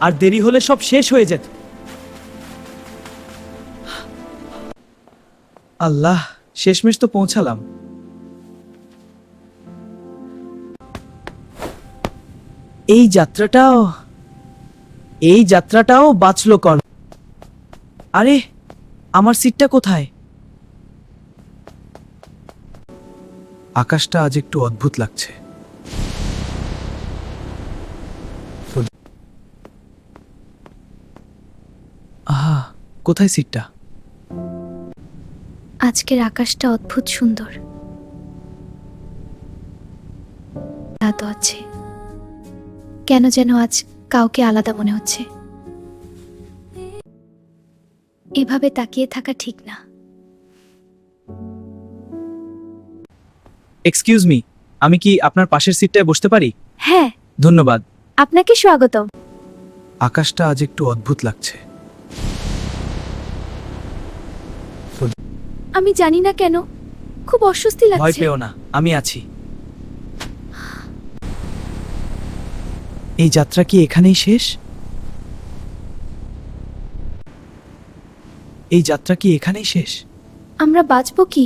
আর দেরি হলে সব শেষ হয়ে যেত। আল্লাহ, শেষমেশ তো পৌঁছালাম। এই যাত্রাটাও বাঁচলো কর। আরে, আমার সিটটা কোথায়? আকাশটা আজ একটু অদ্ভুত লাগছে। আহা, কোথায় সিটটা? আজকের আকাশটা অদ্ভুত সুন্দর। রাত আছে, কেন যেন আজ কাউকে আলাদা মনে হচ্ছে। এভাবে তাকিয়ে থাকা ঠিক না। এক্সকিউজ মি, আমি কি আপনার পাশের সিটটায় বসতে পারি? হ্যাঁ, ধন্যবাদ। আপনাকে স্বাগতম। আকাশটা আজ একটু অদ্ভুত লাগছে। আমি জানি না কেন খুব অস্বস্তি ভয় লাগছে। পেও না, আমি আছি। এই যাত্রা কি এখানেই শেষ? এই যাত্রা কি এখানেই শেষ? আমরা বাঁচবো কি?